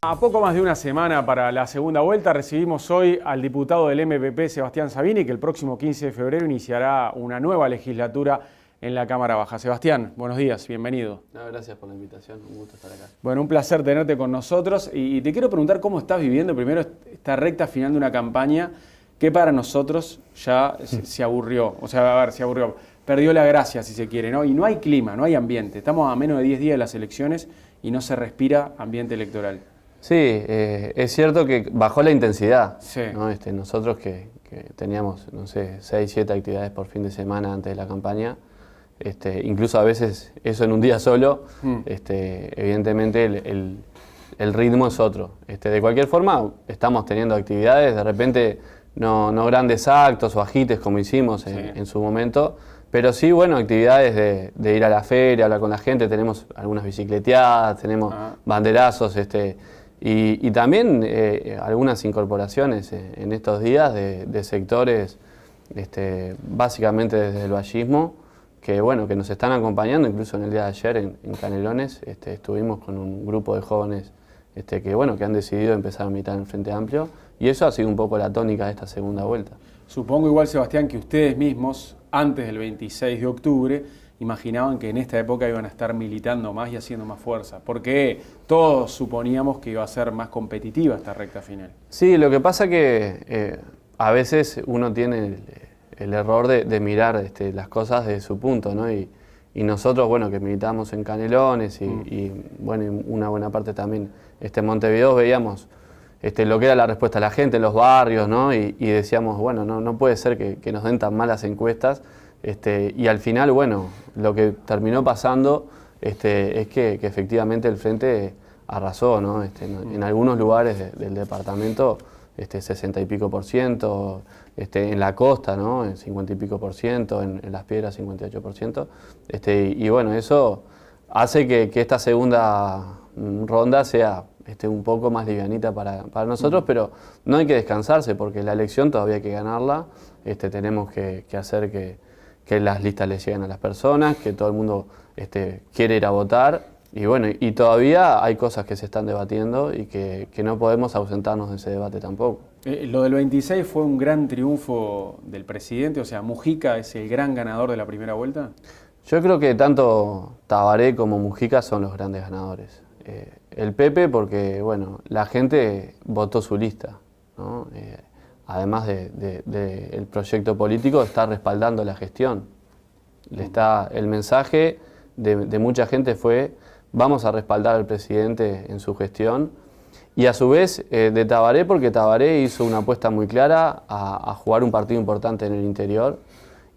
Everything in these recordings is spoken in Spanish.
A poco más de una semana para la segunda vuelta, recibimos hoy al diputado del MPP, Sebastián Savini, que el próximo 15 de febrero iniciará una nueva legislatura en la Cámara Baja. Sebastián, buenos días, bienvenido. No, gracias por la invitación, un gusto estar acá. Bueno, un placer tenerte con nosotros y te quiero preguntar cómo estás viviendo primero esta recta final de una campaña que para nosotros ya se aburrió, o sea, a ver, se aburrió, perdió la gracia si se quiere, ¿no? Y no hay clima, no hay ambiente, estamos a menos de 10 días de las elecciones y no se respira ambiente electoral. Sí, es cierto que bajó la intensidad, Sí. ¿no? Nosotros que teníamos, no sé, 6, 7 actividades por fin de semana antes de la campaña, incluso a veces eso en un día solo, evidentemente el ritmo es otro. De cualquier forma, estamos teniendo actividades, de repente no grandes actos o ajites como hicimos en su momento, pero sí, bueno, actividades de ir a la feria, hablar con la gente, tenemos algunas bicicleteadas, tenemos banderazos, y también algunas incorporaciones en estos días de sectores, básicamente desde el vallismo, que bueno, que nos están acompañando, incluso en el día de ayer en Canelones, estuvimos con un grupo de jóvenes que bueno, que han decidido empezar a militar en el Frente Amplio, y eso ha sido un poco la tónica de esta segunda vuelta. Supongo igual, Sebastián, que ustedes mismos, antes del 26 de octubre, imaginaban que en esta época iban a estar militando más y haciendo más fuerza, porque todos suponíamos que iba a ser más competitiva esta recta final. Sí, lo que pasa que a veces uno tiene el error de mirar las cosas desde su punto, ¿no? Y nosotros, bueno, que militamos en Canelones y bueno, y una buena parte también en Montevideo, veíamos lo que era la respuesta a la gente en los barrios, ¿no? Y decíamos, bueno, no puede ser que nos den tan malas encuestas. Y al final, bueno, lo que terminó pasando es que efectivamente el Frente arrasó, ¿no? En algunos lugares del departamento, 60 y pico por ciento, en la costa, ¿no? En 50 y pico por ciento, en Las Piedras 58%. Y bueno, eso hace que esta segunda ronda sea un poco más livianita para nosotros, pero no hay que descansarse porque la elección todavía hay que ganarla. Tenemos que hacer que las listas le lleguen a las personas, que todo el mundo quiere ir a votar. Y bueno, y todavía hay cosas que se están debatiendo y que no podemos ausentarnos de ese debate tampoco. Lo del 26 fue un gran triunfo del presidente, o sea, Mujica es el gran ganador de la primera vuelta. Yo creo que tanto Tabaré como Mujica son los grandes ganadores. El Pepe porque, bueno, la gente votó su lista, ¿no? Además del proyecto político, está respaldando la gestión. El mensaje de mucha gente fue: vamos a respaldar al presidente en su gestión. Y a su vez de Tabaré, porque Tabaré hizo una apuesta muy clara a jugar un partido importante en el interior.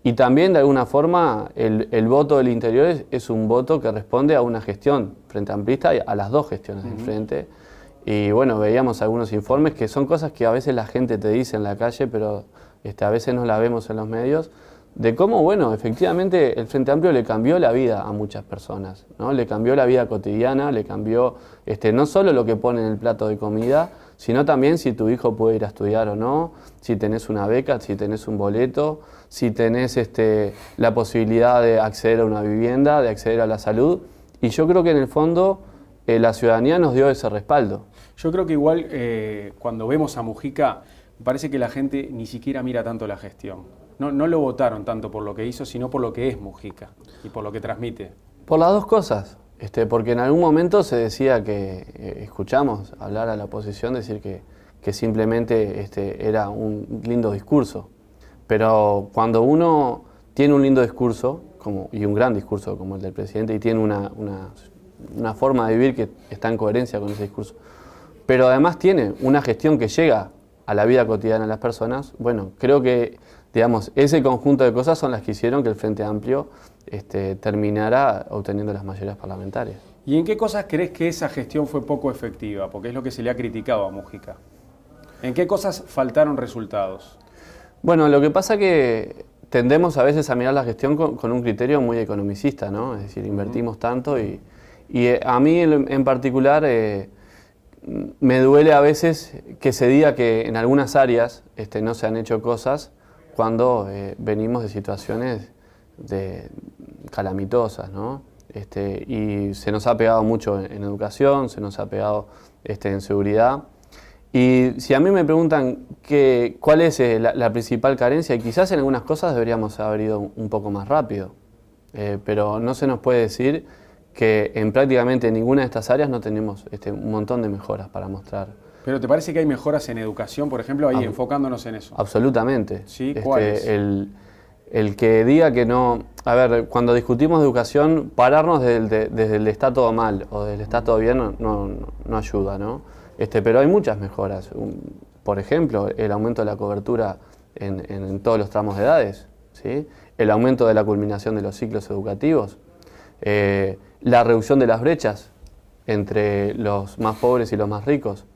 Y también, de alguna forma, el voto del interior es un voto que responde a una gestión frente amplista, a las dos gestiones del Frente. Y bueno, veíamos algunos informes que son cosas que a veces la gente te dice en la calle, pero a veces no las vemos en los medios, de cómo, bueno, efectivamente el Frente Amplio le cambió la vida a muchas personas, ¿no? Le cambió la vida cotidiana, le cambió no solo lo que pone en el plato de comida, sino también si tu hijo puede ir a estudiar o no, si tenés una beca, si tenés un boleto, si tenés la posibilidad de acceder a una vivienda, de acceder a la salud. Y yo creo que en el fondo la ciudadanía nos dio ese respaldo. Yo creo que igual cuando vemos a Mujica, parece que la gente ni siquiera mira tanto la gestión. No lo votaron tanto por lo que hizo, sino por lo que es Mujica y por lo que transmite. Por las dos cosas, porque en algún momento se decía que, escuchamos hablar a la oposición decir que simplemente era un lindo discurso. Pero cuando uno tiene un lindo discurso, y un gran discurso como el del presidente, y tiene una forma de vivir que está en coherencia con ese discurso, pero además tiene una gestión que llega a la vida cotidiana de las personas, bueno, creo que, digamos, ese conjunto de cosas son las que hicieron que el Frente Amplio terminara obteniendo las mayorías parlamentarias. ¿Y en qué cosas crees que esa gestión fue poco efectiva? Porque es lo que se le ha criticado a Mujica. ¿En qué cosas faltaron resultados? Bueno, lo que pasa es que tendemos a veces a mirar la gestión con un criterio muy economicista, ¿no? Es decir, invertimos tanto y a mí en particular me duele a veces que se diga que en algunas áreas no se han hecho cosas cuando venimos de situaciones calamitosas, ¿no? y se nos ha pegado mucho en educación, se nos ha pegado en seguridad. Y si a mí me preguntan cuál es la principal carencia, quizás en algunas cosas deberíamos haber ido un poco más rápido, pero no se nos puede decir que en prácticamente ninguna de estas áreas no tenemos un montón de mejoras para mostrar. ¿Pero te parece que hay mejoras en educación, por ejemplo, ahí enfocándonos en eso? Absolutamente. ¿Sí? ¿Cuáles? El que diga que no... A ver, cuando discutimos de educación, pararnos desde el está todo mal o del está todo bien no ayuda, ¿no? Pero hay muchas mejoras. Por ejemplo, el aumento de la cobertura en todos los tramos de edades, ¿sí? El aumento de la culminación de los ciclos educativos, la reducción de las brechas entre los más pobres y los más ricos.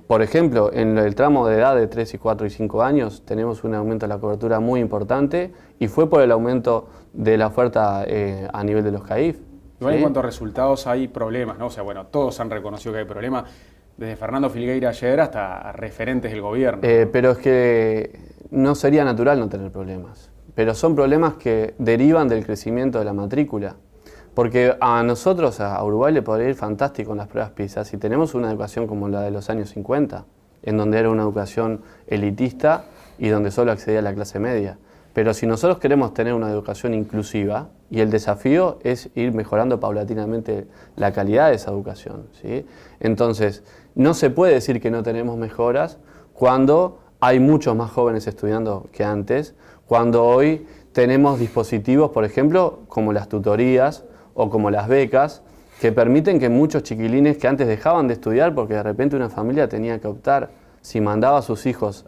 Por ejemplo, en el tramo de edad de 3, 4 y 5 años tenemos un aumento de la cobertura muy importante y fue por el aumento de la oferta a nivel de los CAIF. Igual en cuanto a resultados hay problemas, ¿no? O sea, bueno, todos han reconocido que hay problemas, desde Fernando Filgueira ayer hasta referentes del gobierno. Pero es que no sería natural no tener problemas, pero son problemas que derivan del crecimiento de la matrícula. Porque a nosotros, a Uruguay, le podría ir fantástico en las pruebas PISA si tenemos una educación como la de los años 50, en donde era una educación elitista y donde solo accedía a la clase media. Pero si nosotros queremos tener una educación inclusiva, y el desafío es ir mejorando paulatinamente la calidad de esa educación, ¿sí? Entonces, no se puede decir que no tenemos mejoras cuando hay muchos más jóvenes estudiando que antes, cuando hoy tenemos dispositivos, por ejemplo, como las tutorías, o como las becas, que permiten que muchos chiquilines que antes dejaban de estudiar porque de repente una familia tenía que optar si mandaba a sus hijos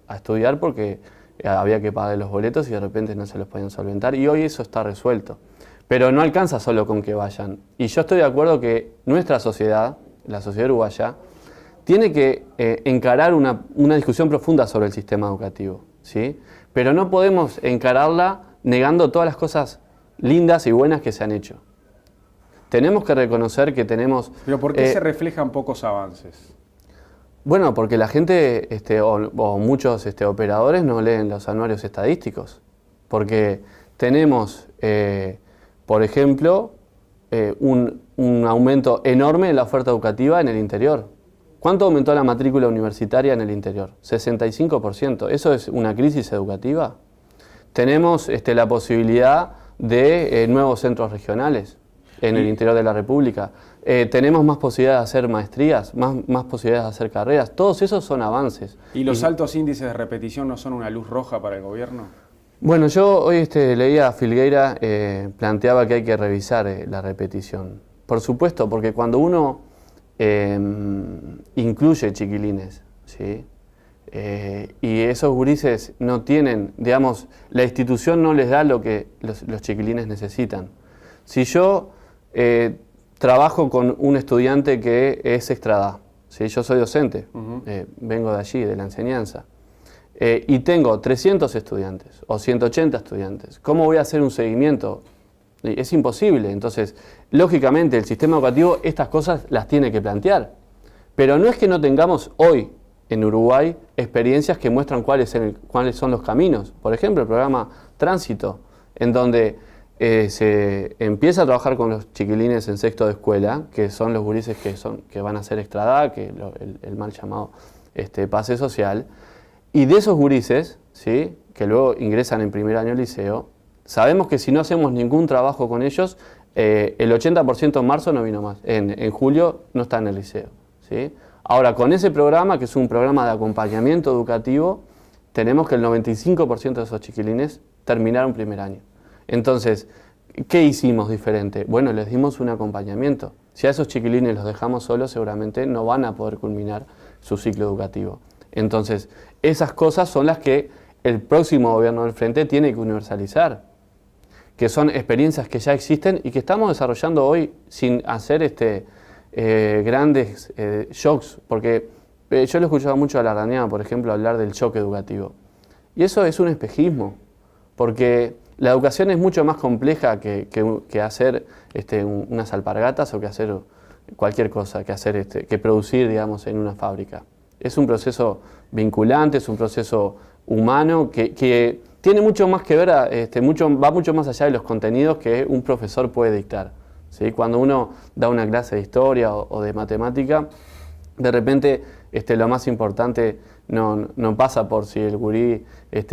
a estudiar porque había que pagar los boletos y de repente no se los podían solventar, y hoy eso está resuelto. Pero no alcanza solo con que vayan. Y yo estoy de acuerdo que nuestra sociedad, la sociedad uruguaya, tiene que encarar una discusión profunda sobre el sistema educativo, ¿sí? Pero no podemos encararla negando todas las cosas lindas y buenas que se han hecho. Tenemos que reconocer que tenemos... ¿Pero por qué se reflejan pocos avances? Bueno, porque la gente o muchos operadores no leen los anuarios estadísticos. Porque tenemos, por ejemplo, un aumento enorme en la oferta educativa en el interior. ¿Cuánto aumentó la matrícula universitaria en el interior? 65%. ¿Eso es una crisis educativa? Tenemos la posibilidad de nuevos centros regionales en el interior de la República. Tenemos más posibilidades de hacer maestrías, más posibilidades de hacer carreras. Todos esos son avances. ¿Y los altos índices de repetición no son una luz roja para el gobierno? Bueno, yo hoy leía a Filgueira, planteaba que hay que revisar la repetición. Por supuesto, porque cuando uno incluye chiquilines, ¿sí? Y esos gurises no tienen, digamos, la institución no les da lo que los chiquilines necesitan. Si yo trabajo con un estudiante que es extra, ¿sí? Yo soy docente, vengo de allí, de la enseñanza, y tengo 300 estudiantes o 180 estudiantes, ¿cómo voy a hacer un seguimiento? Es imposible. Entonces, lógicamente, el sistema educativo estas cosas las tiene que plantear, pero no es que no tengamos hoy en Uruguay experiencias que muestran cuáles son los caminos. Por ejemplo, el programa Tránsito, en donde se empieza a trabajar con los chiquilines en sexto de escuela, que son los gurises que van a ser extra, que el mal llamado pase social, y de esos gurises, ¿sí? Que luego ingresan en primer año de liceo, sabemos que si no hacemos ningún trabajo con ellos, el 80% en marzo no vino más, en julio no está en el liceo, ¿sí? Ahora, con ese programa, que es un programa de acompañamiento educativo, tenemos que el 95% de esos chiquilines terminaron primer año. Entonces, ¿qué hicimos diferente? Bueno, les dimos un acompañamiento. Si a esos chiquilines los dejamos solos, seguramente no van a poder culminar su ciclo educativo. Entonces, esas cosas son las que el próximo gobierno del Frente tiene que universalizar, que son experiencias que ya existen y que estamos desarrollando hoy sin hacer grandes shocks, porque yo lo he escuchado mucho a Larrañaga, por ejemplo, hablar del shock educativo. Y eso es un espejismo, porque la educación es mucho más compleja que hacer unas alpargatas o que hacer cualquier cosa, que producir, digamos, en una fábrica. Es un proceso vinculante, es un proceso humano que tiene mucho más que ver, va mucho más allá de los contenidos que un profesor puede dictar, ¿sí? Cuando uno da una clase de historia o de matemática, de repente lo más importante no pasa por si el gurí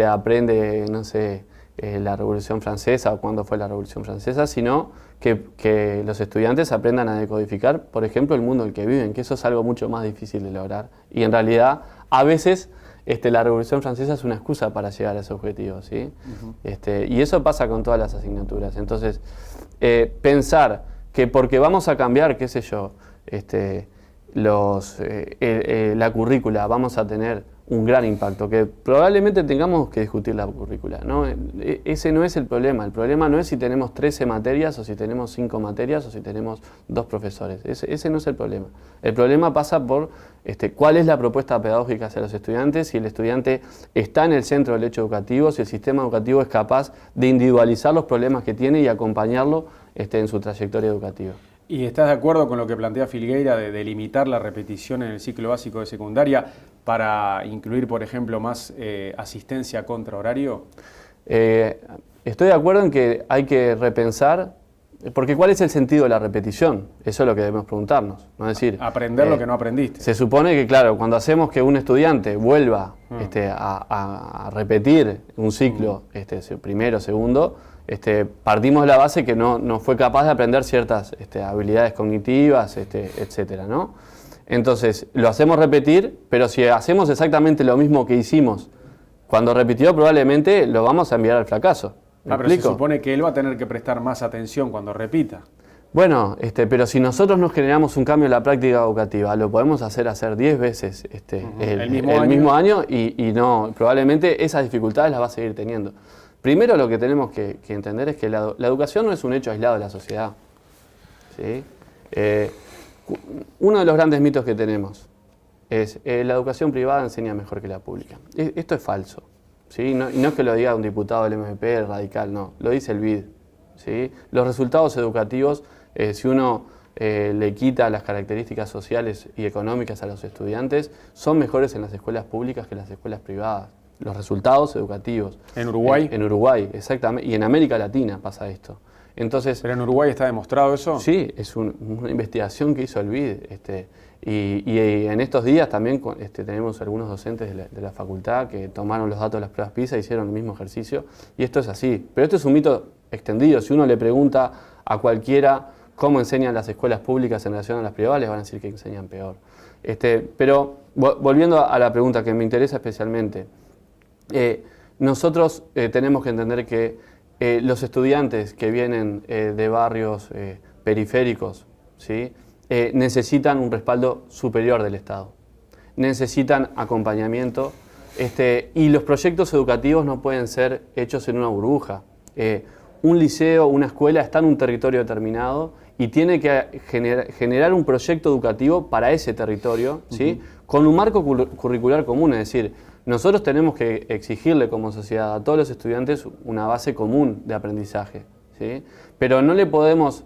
aprende, no sé, la Revolución Francesa o cuándo fue la Revolución Francesa, sino que los estudiantes aprendan a decodificar, por ejemplo, el mundo en el que viven, que eso es algo mucho más difícil de lograr. Y en realidad, a veces, la Revolución Francesa es una excusa para llegar a ese objetivo, ¿sí? Y eso pasa con todas las asignaturas. Entonces, pensar que porque vamos a cambiar, qué sé yo, la currícula, vamos a tener un gran impacto, que probablemente tengamos que discutir la currícula, ¿no? Ese no es el problema no es si tenemos 13 materias o si tenemos 5 materias o si tenemos 2 profesores, ese no es el problema pasa por cuál es la propuesta pedagógica hacia los estudiantes, si el estudiante está en el centro del hecho educativo, si el sistema educativo es capaz de individualizar los problemas que tiene y acompañarlo en su trayectoria educativa. ¿Y estás de acuerdo con lo que plantea Filgueira de limitar la repetición en el ciclo básico de secundaria para incluir, por ejemplo, más asistencia contra horario? Estoy de acuerdo en que hay que repensar, porque ¿cuál es el sentido de la repetición? Eso es lo que debemos preguntarnos, ¿no? Es decir, aprender lo que no aprendiste. Se supone que, claro, cuando hacemos que un estudiante vuelva a repetir un ciclo, primero, segundo, partimos de la base que no fue capaz de aprender ciertas habilidades cognitivas, etcétera, ¿no? Entonces, lo hacemos repetir, pero si hacemos exactamente lo mismo que hicimos cuando repitió, probablemente lo vamos a enviar al fracaso. Pero se supone que él va a tener que prestar más atención cuando repita. Bueno, pero si nosotros nos generamos un cambio en la práctica educativa, lo podemos hacer 10 veces el mismo año y no, probablemente esas dificultades las va a seguir teniendo. Primero lo que tenemos que entender es que la educación no es un hecho aislado de la sociedad, ¿sí? Uno de los grandes mitos que tenemos es la educación privada enseña mejor que la pública. Esto es falso, ¿sí? No es que lo diga un diputado del MMP radical, no, lo dice el BID, ¿sí? Los resultados educativos, si uno le quita las características sociales y económicas a los estudiantes, son mejores en las escuelas públicas que en las escuelas privadas. Los resultados educativos. ¿En Uruguay? En Uruguay, exactamente. Y en América Latina pasa esto. Entonces, ¿pero en Uruguay está demostrado eso? Sí, es una investigación que hizo el BID. Y en estos días también tenemos algunos docentes de la facultad que tomaron los datos de las pruebas PISA e hicieron el mismo ejercicio. Y esto es así. Pero esto es un mito extendido. Si uno le pregunta a cualquiera cómo enseñan las escuelas públicas en relación a las privadas, les van a decir que enseñan peor. Pero volviendo a la pregunta que me interesa especialmente, nosotros tenemos que entender que los estudiantes que vienen de barrios periféricos, ¿sí? Necesitan un respaldo superior del Estado, necesitan acompañamiento y los proyectos educativos no pueden ser hechos en una burbuja. Un liceo, una escuela está en un territorio determinado y tiene que generar un proyecto educativo para ese territorio, ¿sí? Con un marco curricular común, es decir, nosotros tenemos que exigirle como sociedad a todos los estudiantes una base común de aprendizaje, ¿sí? Pero no le podemos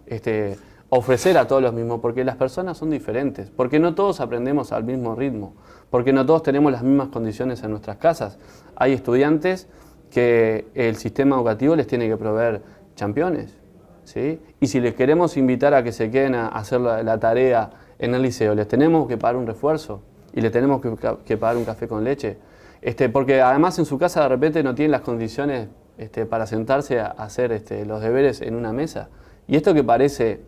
ofrecer a todos los mismos porque las personas son diferentes, porque no todos aprendemos al mismo ritmo, porque no todos tenemos las mismas condiciones en nuestras casas. Hay estudiantes que el sistema educativo les tiene que proveer championes, ¿sí? Y si les queremos invitar a que se queden a hacer la tarea en el liceo, les tenemos que pagar un refuerzo y les tenemos que pagar un café con leche. Porque además en su casa de repente no tienen las condiciones para sentarse a hacer los deberes en una mesa. Y esto que parece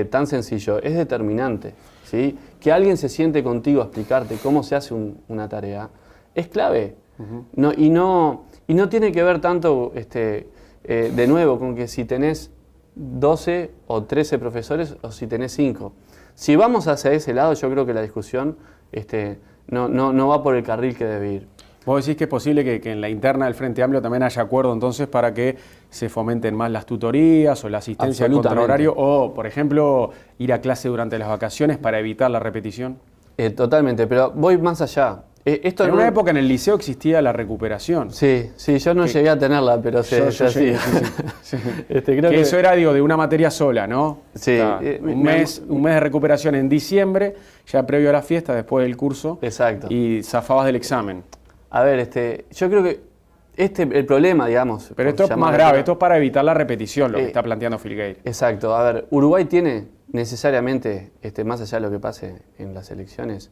tan sencillo es determinante, ¿sí? Que alguien se siente contigo a explicarte cómo se hace una tarea es clave. Y no tiene que ver tanto, de nuevo, con que si tenés 12 o 13 profesores o si tenés 5. Si vamos hacia ese lado, yo creo que la discusión no va por el carril que debe ir. ¿Vos decís que es posible que en la interna del Frente Amplio también haya acuerdo entonces para que se fomenten más las tutorías o la asistencia al contrahorario o, por ejemplo, ir a clase durante las vacaciones para evitar la repetición? Totalmente, pero voy más allá. En una época en el liceo existía la recuperación. Sí, yo no llegué a tenerla, pero se hacía. Creo que eso era, de una materia sola, ¿no? Sí. Un mes de recuperación en diciembre, ya previo a la fiesta, después del curso. Exacto. Y zafabas del examen. A ver, yo creo que el problema, digamos... Pero esto es más grave, esto es para evitar la repetición, lo que está planteando Filgueira. Exacto. A ver, Uruguay tiene necesariamente, más allá de lo que pase en las elecciones,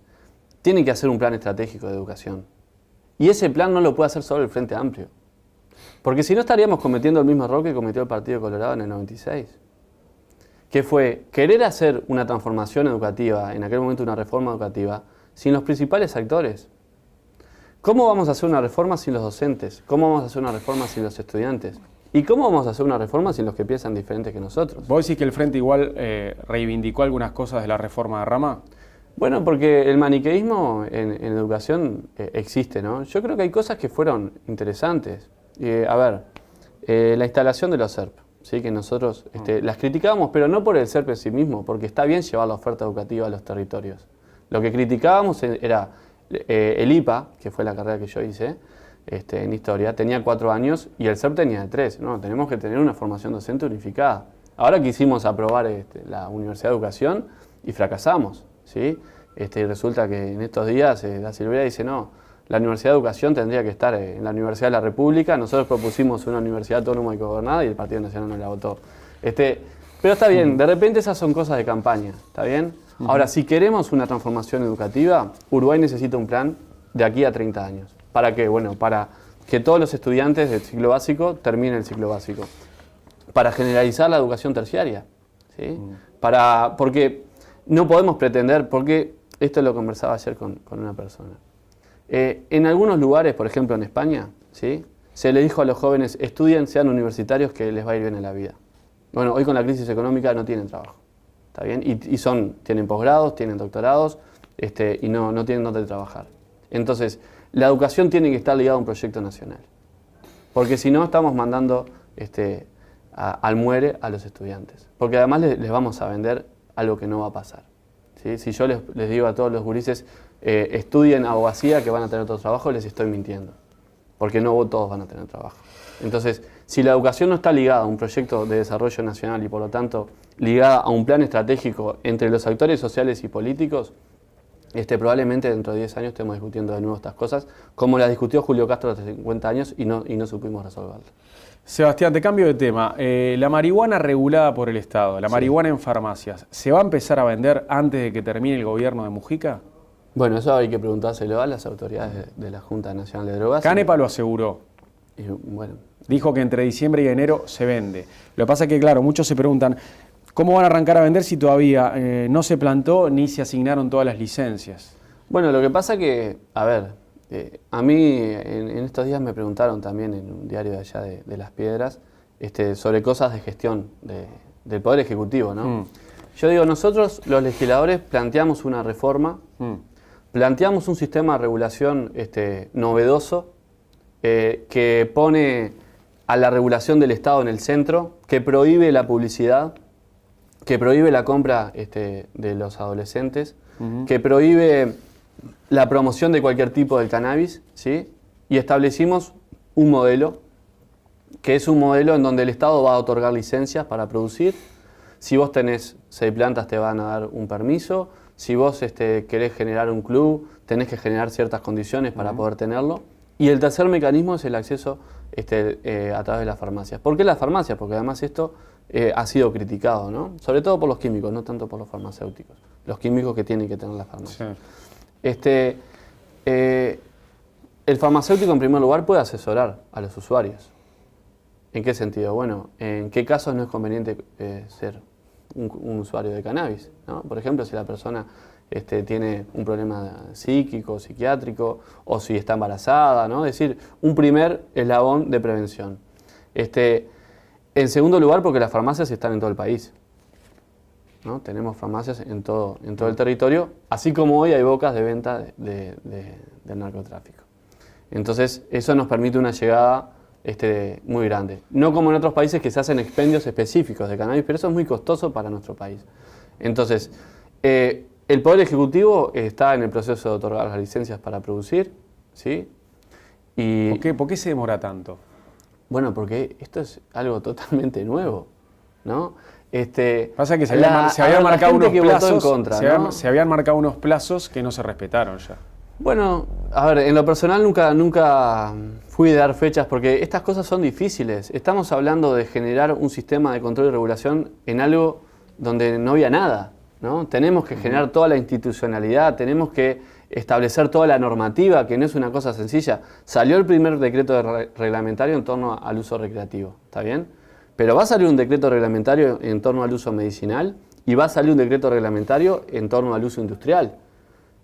tiene que hacer un plan estratégico de educación. Y ese plan no lo puede hacer solo el Frente Amplio. Porque si no estaríamos cometiendo el mismo error que cometió el Partido Colorado en el 96. Que fue querer hacer una transformación educativa, en aquel momento una reforma educativa, sin los principales actores. ¿Cómo vamos a hacer una reforma sin los docentes? ¿Cómo vamos a hacer una reforma sin los estudiantes? ¿Y cómo vamos a hacer una reforma sin los que piensan diferentes que nosotros? ¿Vos decís que el Frente igual reivindicó algunas cosas de la reforma de Rama? Bueno, porque el maniqueísmo en educación existe, ¿no? Yo creo que hay cosas que fueron interesantes. La instalación de los SERP, ¿sí? Que nosotros las criticábamos, pero no por el SERP en sí mismo, porque está bien llevar la oferta educativa a los territorios. Lo que criticábamos era el IPA, que fue la carrera que yo hice en historia, tenía 4 años y el SERP tenía 3. No, tenemos que tener una formación docente unificada. Ahora quisimos aprobar la Universidad de Educación y fracasamos, ¿sí? Y resulta que en estos días Da Silveira dice, no, la Universidad de Educación tendría que estar en la Universidad de la República. Nosotros propusimos una universidad autónoma y gobernada y el Partido Nacional no la votó. Pero está bien, de repente esas son cosas de campaña, ¿está bien? Ahora, si queremos una transformación educativa, Uruguay necesita un plan de aquí a 30 años. ¿Para qué? Bueno, para que todos los estudiantes del ciclo básico terminen el ciclo básico. Para generalizar la educación terciaria, ¿sí? Porque no podemos pretender, porque esto lo conversaba ayer con una persona. En algunos lugares, por ejemplo en España, ¿sí? Se le dijo a los jóvenes, estudien, sean universitarios, que les va a ir bien en la vida. Bueno, hoy con la crisis económica no tienen trabajo, ¿está bien? Tienen posgrados, tienen doctorados, y no tienen dónde trabajar. Entonces, la educación tiene que estar ligada a un proyecto nacional. Porque si no, estamos mandando al muere a los estudiantes. Porque además les vamos a vender algo que no va a pasar, ¿sí? Si yo les digo a todos los gurises, estudien abogacía que van a tener otro trabajo, les estoy mintiendo. Porque no todos van a tener trabajo. Entonces, si la educación no está ligada a un proyecto de desarrollo nacional y por lo tanto ligada a un plan estratégico entre los actores sociales y políticos, probablemente dentro de 10 años estemos discutiendo de nuevo estas cosas, como las discutió Julio Castro hace 50 años y no supimos resolverlas. Sebastián, te cambio de tema. La marihuana regulada por el Estado, la marihuana en farmacias, ¿se va a empezar a vender antes de que termine el gobierno de Mujica? Bueno, eso hay que preguntárselo a las autoridades de la Junta Nacional de Drogas. Canepa lo aseguró. Dijo que entre diciembre y enero se vende. Lo que pasa es que, claro, muchos se preguntan, ¿cómo van a arrancar a vender si todavía no se plantó ni se asignaron todas las licencias? Bueno, lo que pasa que, a mí en estos días me preguntaron también en un diario de allá de Las Piedras sobre cosas de gestión del Poder Ejecutivo, ¿no? Yo digo, nosotros los legisladores planteamos una reforma, planteamos un sistema de regulación novedoso que pone a la regulación del Estado en el centro, que prohíbe la publicidad, que prohíbe la compra de los adolescentes, que prohíbe la promoción de cualquier tipo de cannabis, ¿sí? Y establecimos un modelo, que es un modelo en donde el Estado va a otorgar licencias para producir. Si vos tenés 6 plantas te van a dar un permiso, si vos querés generar un club, tenés que generar ciertas condiciones para poder tenerlo. Y el tercer mecanismo es el acceso a través de las farmacias. ¿Por qué las farmacias? Porque además esto ha sido criticado, ¿no? Sobre todo por los químicos, no tanto por los farmacéuticos. Los químicos que tienen que tener las farmacias. Sí. El farmacéutico, en primer lugar, puede asesorar a los usuarios. ¿En qué sentido? Bueno, ¿en qué casos no es conveniente ser un usuario de cannabis, ¿no? Por ejemplo, si la persona tiene un problema psíquico, psiquiátrico, o si está embarazada, ¿no? Es decir, un primer eslabón de prevención. En segundo lugar, porque las farmacias están en todo el país, ¿no? Tenemos farmacias en todo el territorio, así como hoy hay bocas de venta del narcotráfico. Entonces, eso nos permite una llegada muy grande. No como en otros países que se hacen expendios específicos de cannabis, pero eso es muy costoso para nuestro país. Entonces, el Poder Ejecutivo está en el proceso de otorgar las licencias para producir, ¿sí? ¿Por qué se demora tanto? Bueno, porque esto es algo totalmente nuevo, ¿no? Pasa que se habían marcado unos plazos que no se respetaron ya. Bueno, a ver, en lo personal nunca fui de dar fechas porque estas cosas son difíciles. Estamos hablando de generar un sistema de control y regulación en algo donde no había nada, ¿no? Tenemos que generar toda la institucionalidad, tenemos que establecer toda la normativa, que no es una cosa sencilla. Salió el primer decreto reglamentario en torno al uso recreativo, ¿está bien? Pero va a salir un decreto reglamentario en torno al uso medicinal y va a salir un decreto reglamentario en torno al uso industrial.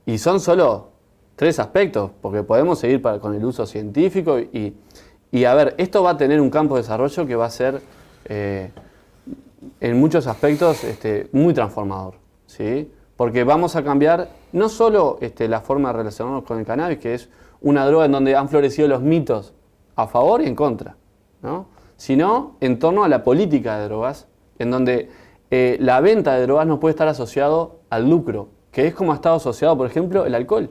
Y son solo 3 aspectos, porque podemos seguir con el uso científico y a ver, esto va a tener un campo de desarrollo que va a ser en muchos aspectos muy transformador, ¿sí? Porque vamos a cambiar no solo la forma de relacionarnos con el cannabis, que es una droga en donde han florecido los mitos a favor y en contra, ¿no? Sino en torno a la política de drogas, en donde la venta de drogas no puede estar asociado al lucro, que es como ha estado asociado, por ejemplo, el alcohol,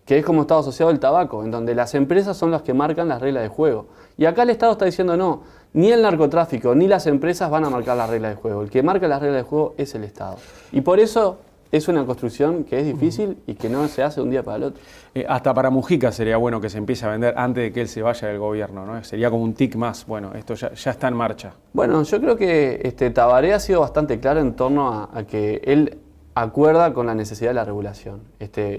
que es como ha estado asociado el tabaco, en donde las empresas son las que marcan las reglas de juego. Y acá el Estado está diciendo no, ni el narcotráfico ni las empresas van a marcar las reglas de juego. El que marca las reglas de juego es el Estado. Y por eso es una construcción que es difícil y que no se hace de un día para el otro. Hasta para Mujica sería bueno que se empiece a vender antes de que él se vaya del gobierno, ¿no? Sería como un tic más. Bueno, esto ya está en marcha. Bueno, yo creo que Tabaré ha sido bastante claro en torno a que él acuerda con la necesidad de la regulación.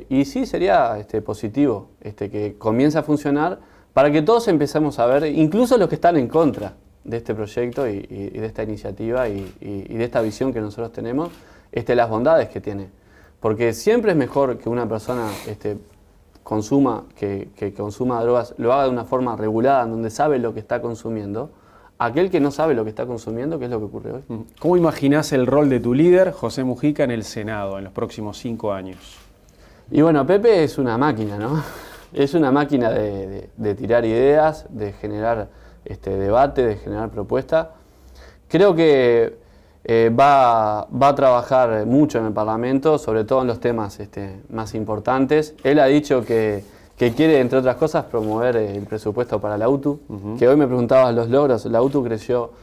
Y sí sería positivo que comience a funcionar para que todos empecemos a ver, incluso los que están en contra de este proyecto y de esta iniciativa y de esta visión que nosotros tenemos, las bondades que tiene. Porque siempre es mejor que una persona consuma drogas, lo haga de una forma regulada, en donde sabe lo que está consumiendo, aquel que no sabe lo que está consumiendo, que es lo que ocurre hoy. ¿Cómo imaginás el rol de tu líder, José Mujica, en el Senado en los próximos 5 años? Y bueno, Pepe es una máquina, ¿no? Es una máquina de tirar ideas, de generar debate, de generar propuestas. Creo que va a trabajar mucho en el Parlamento, sobre todo en los temas más importantes. Él ha dicho que quiere, entre otras cosas, promover el presupuesto para la UTU, que hoy me preguntabas los logros. La UTU creció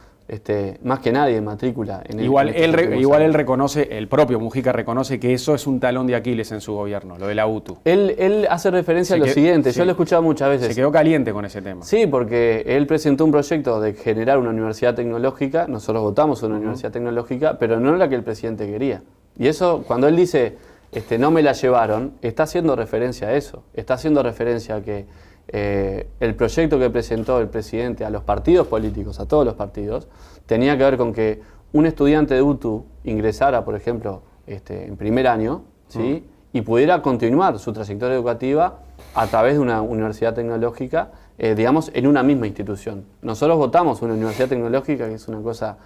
más que nadie en matrícula. Igual él reconoce, el propio Mujica reconoce que eso es un talón de Aquiles en su gobierno, lo de la UTU. Él hace referencia a lo siguiente, yo lo he escuchado muchas veces. Se quedó caliente con ese tema. Sí, porque él presentó un proyecto de generar una universidad tecnológica, nosotros votamos una universidad tecnológica, pero no la que el presidente quería. Y eso, cuando él dice, no me la llevaron, está haciendo referencia a eso, está haciendo referencia a que el proyecto que presentó el presidente a los partidos políticos, a todos los partidos, tenía que ver con que un estudiante de UTU ingresara, por ejemplo, en primer año, ¿sí? Y pudiera continuar su trayectoria educativa a través de una universidad tecnológica, digamos, en una misma institución. Nosotros votamos una universidad tecnológica, que es una cosa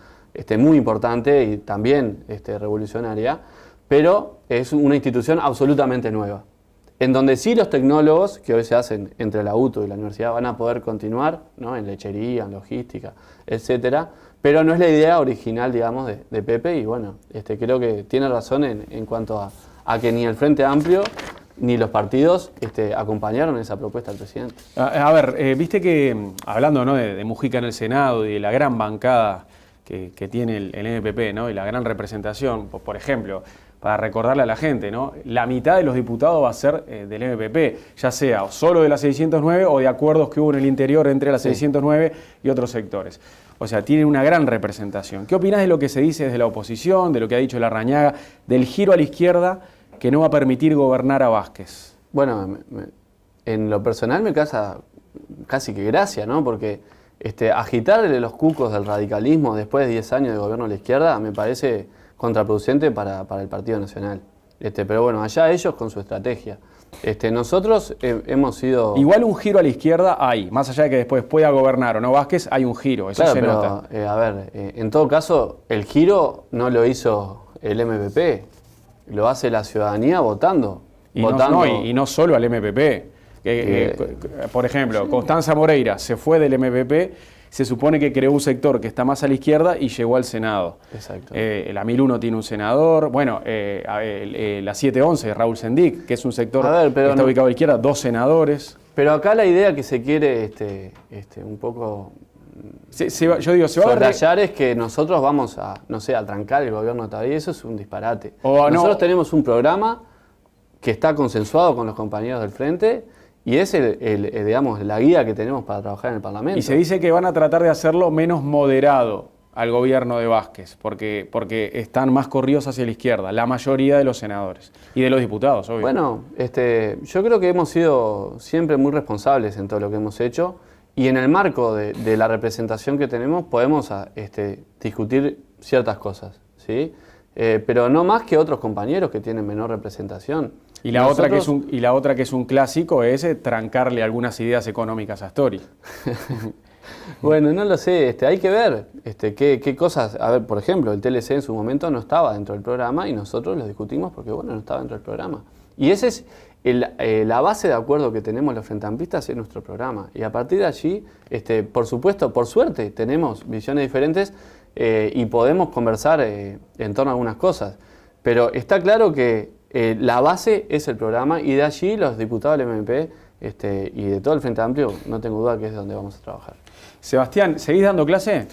muy importante y también revolucionaria, pero es una institución absolutamente nueva, en donde sí los tecnólogos que hoy se hacen entre la UTU y la universidad van a poder continuar, ¿no? En lechería, en logística, etcétera, pero no es la idea original, digamos, de Pepe, y bueno, creo que tiene razón en cuanto a que ni el Frente Amplio ni los partidos acompañaron esa propuesta del presidente. A ver, viste que, hablando, ¿no?, de Mujica en el Senado y de la gran bancada que tiene el MPP, ¿no?, y la gran representación, por ejemplo, para recordarle a la gente, ¿no?, la mitad de los diputados va a ser del MPP, ya sea o solo de la 609 o de acuerdos que hubo en el interior entre la 609 y otros sectores. O sea, tiene una gran representación. ¿Qué opinás de lo que se dice desde la oposición, de lo que ha dicho Larrañaga, del giro a la izquierda que no va a permitir gobernar a Vázquez? Bueno, en lo personal me causa casi que gracia, ¿no? Porque agitarle los cucos del radicalismo después de 10 años de gobierno a la izquierda me parece contraproducente para el Partido Nacional. Pero bueno, allá ellos con su estrategia. Nosotros hemos sido... Igual un giro a la izquierda hay, más allá de que después pueda gobernar o no Vázquez, hay un giro, eso claro, se nota. A ver, en todo caso, el giro no lo hizo el MPP, lo hace la ciudadanía votando. Y no solo al MPP. Por ejemplo, sí. Constanza Moreira se fue del MPP, se supone que creó un sector que está más a la izquierda y llegó al Senado. Exacto. La 1001 tiene un senador, bueno, la 711, Raúl Sendic, que es un sector que está ubicado a la izquierda, 2 senadores. Pero acá la idea que se quiere un poco soslayar es que nosotros vamos a trancar el gobierno de Tabaré, y eso es un disparate. Nosotros tenemos un programa que está consensuado con los compañeros del Frente y es digamos, la guía que tenemos para trabajar en el Parlamento. Y se dice que van a tratar de hacerlo menos moderado al gobierno de Vázquez, porque están más corridos hacia la izquierda, la mayoría de los senadores y de los diputados, obvio. Bueno, yo creo que hemos sido siempre muy responsables en todo lo que hemos hecho y en el marco de la representación que tenemos podemos discutir ciertas cosas, ¿sí? Pero no más que otros compañeros que tienen menor representación. Y la otra que es un clásico es trancarle algunas ideas económicas a Astori. Bueno, no lo sé, hay que ver qué cosas, a ver, por ejemplo, el TLC en su momento no estaba dentro del programa y nosotros lo discutimos porque, bueno, no estaba dentro del programa. Y esa es la base de acuerdo que tenemos los frentamplistas en nuestro programa. Y a partir de allí, por supuesto, por suerte, tenemos visiones diferentes y podemos conversar en torno a algunas cosas. Pero está claro que la base es el programa y de allí los diputados del MMP y de todo el Frente Amplio, no tengo duda que es donde vamos a trabajar. Sebastián, ¿seguís dando clase?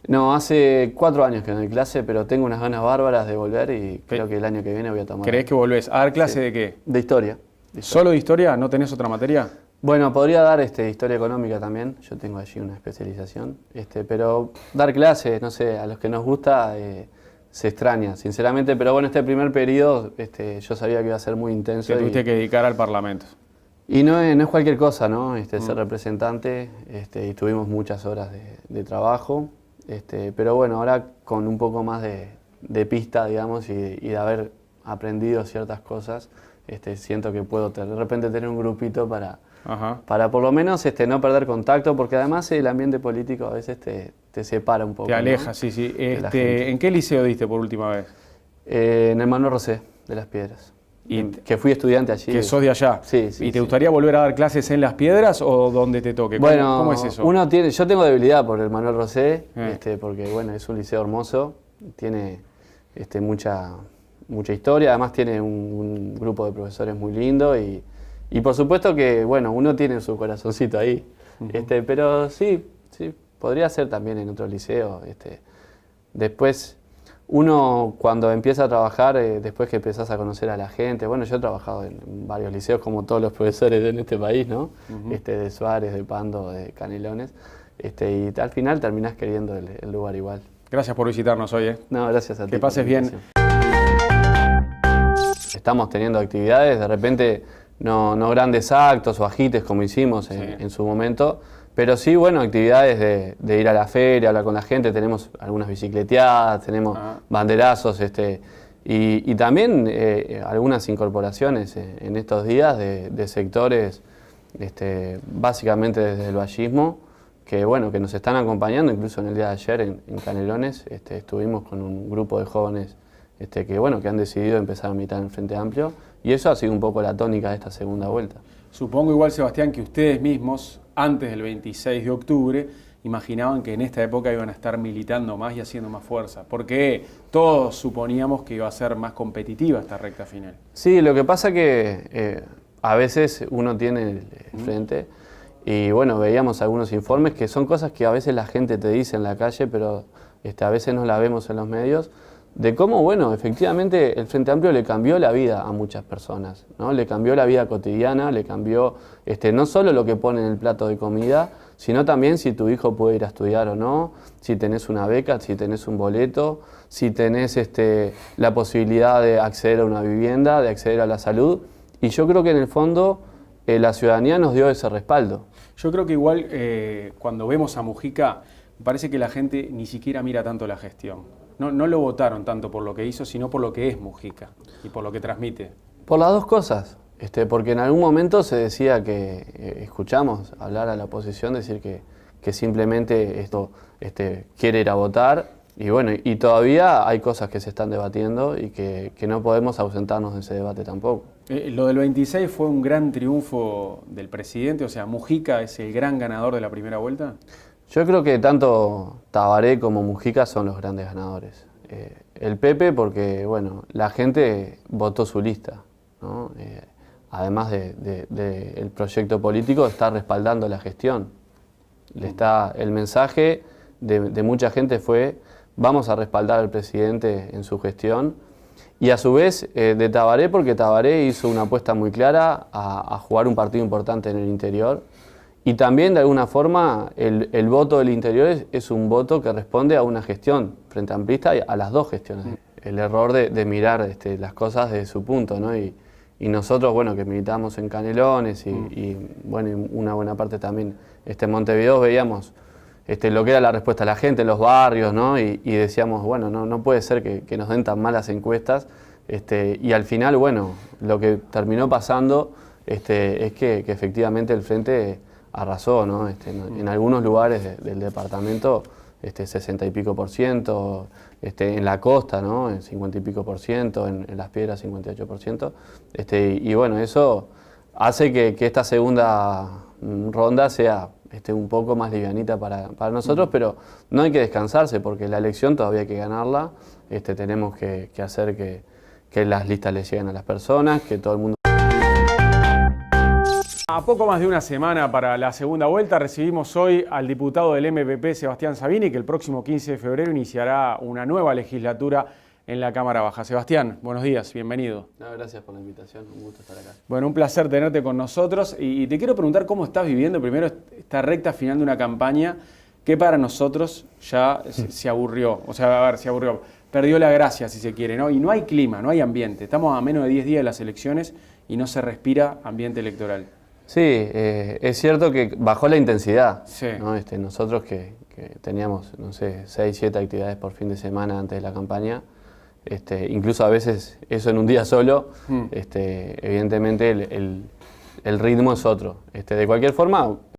No, hace 4 años que no doy clase, pero tengo unas ganas bárbaras de volver y creo que el año que viene voy a tomar. ¿Creés que volvés a dar clase de qué? De historia. ¿Solo de historia? ¿No tenés otra materia? Bueno, podría dar historia económica también, yo tengo allí una especialización, pero dar clase, no sé, a los que nos gusta se extraña, sinceramente, pero bueno, este primer periodo yo sabía que iba a ser muy intenso. Te tuviste que dedicar al Parlamento. Y no es cualquier cosa, ¿no? Ser representante, y tuvimos muchas horas de trabajo, pero bueno, ahora con un poco más de pista, digamos, y de haber aprendido ciertas cosas, siento que puedo de repente tener un grupito para por lo menos no perder contacto, porque además el ambiente político a veces te separa un poco. Te aleja, ¿no? sí. ¿En qué liceo diste por última vez? En el Manuel Rosé, de Las Piedras. Que fui estudiante allí. Que sos de allá. Sí. ¿Y te gustaría volver a dar clases en Las Piedras o donde te toque? Bueno, ¿Cómo es eso? yo tengo debilidad por el Manuel Rosé, porque bueno, es un liceo hermoso, tiene mucha historia, además tiene un grupo de profesores muy lindo y por supuesto que bueno, uno tiene su corazoncito ahí, pero sí, podría ser también en otro liceo. Después uno cuando empieza a trabajar, después que empezás a conocer a la gente, bueno, yo he trabajado en varios liceos como todos los profesores en este país, ¿no? De Suárez, de Pando, de Canelones, y al final terminás queriendo el lugar igual. Gracias por visitarnos hoy. No, gracias a ti. Que pases bien. Estamos teniendo actividades, de repente no grandes actos o ajites como hicimos en su momento, pero sí, bueno, actividades de ir a la feria, hablar con la gente, tenemos algunas bicicleteadas, tenemos banderazos, y también algunas incorporaciones en estos días de sectores, básicamente desde el vallismo, que bueno, que nos están acompañando, incluso en el día de ayer en Canelones, estuvimos con un grupo de jóvenes que han decidido empezar a militar en el Frente Amplio, y eso ha sido un poco la tónica de esta segunda vuelta. Supongo igual, Sebastián, que ustedes mismos, antes del 26 de octubre, imaginaban que en esta época iban a estar militando más y haciendo más fuerza, porque todos suponíamos que iba a ser más competitiva esta recta final. Sí, lo que pasa que a veces uno tiene el frente y bueno, veíamos algunos informes que son cosas que a veces la gente te dice en la calle, pero a veces no la vemos en los medios, de cómo, bueno, efectivamente el Frente Amplio le cambió la vida a muchas personas, ¿no? Le cambió la vida cotidiana, le cambió no solo lo que pone en el plato de comida, sino también si tu hijo puede ir a estudiar o no, si tenés una beca, si tenés un boleto, si tenés la posibilidad de acceder a una vivienda, de acceder a la salud. Y yo creo que en el fondo la ciudadanía nos dio ese respaldo. Yo creo que igual cuando vemos a Mujica, parece que la gente ni siquiera mira tanto la gestión. No lo votaron tanto por lo que hizo, sino por lo que es Mujica y por lo que transmite. Por las dos cosas, porque en algún momento se decía que, escuchamos hablar a la oposición, decir que simplemente esto quiere ir a votar, y bueno, y todavía hay cosas que se están debatiendo y que no podemos ausentarnos de ese debate tampoco. Lo del 26 fue un gran triunfo del presidente, o sea, Mujica es el gran ganador de la primera vuelta. Yo creo que tanto Tabaré como Mujica son los grandes ganadores. El Pepe porque, bueno, la gente votó su lista, ¿no? Además del proyecto político, está respaldando la gestión. El mensaje de mucha gente fue, vamos a respaldar al presidente en su gestión. Y a su vez de Tabaré, porque Tabaré hizo una apuesta muy clara a jugar un partido importante en el interior. Y también, de alguna forma, el voto del interior es un voto que responde a una gestión frente amplista y a las dos gestiones. El error de mirar las cosas desde su punto, ¿no? Y nosotros, bueno, que militamos en Canelones y bueno, y una buena parte también en Montevideo, veíamos lo que era la respuesta de la gente en los barrios, ¿no? Y decíamos, bueno, no puede ser que nos den tan malas encuestas. Y al final, bueno, lo que terminó pasando es que efectivamente el Frente arrasó, ¿no? En algunos lugares del departamento, 60 y pico por ciento, en la costa, ¿no? En 50 y pico por ciento, en Las Piedras 58%. Y bueno, eso hace que esta segunda ronda sea un poco más livianita para nosotros, pero no hay que descansarse porque la elección todavía hay que ganarla. Tenemos que hacer que las listas le lleguen a las personas, que todo el mundo... A poco más de una semana para la segunda vuelta, recibimos hoy al diputado del MPP, Sebastián Sabini, que el próximo 15 de febrero iniciará una nueva legislatura en la Cámara Baja. Sebastián, buenos días, bienvenido. No, gracias por la invitación, un gusto estar acá. Bueno, un placer tenerte con nosotros y te quiero preguntar cómo estás viviendo primero esta recta final de una campaña que para nosotros ya se aburrió, o sea, a ver, se aburrió, perdió la gracia si se quiere, ¿no? Y no hay clima, no hay ambiente, estamos a menos de 10 días de las elecciones y no se respira ambiente electoral. Sí, es cierto que bajó la intensidad, Sí. ¿no? Nosotros que teníamos, no sé, 6, 7 actividades por fin de semana antes de la campaña, incluso a veces eso en un día solo, evidentemente el ritmo es otro. De cualquier forma,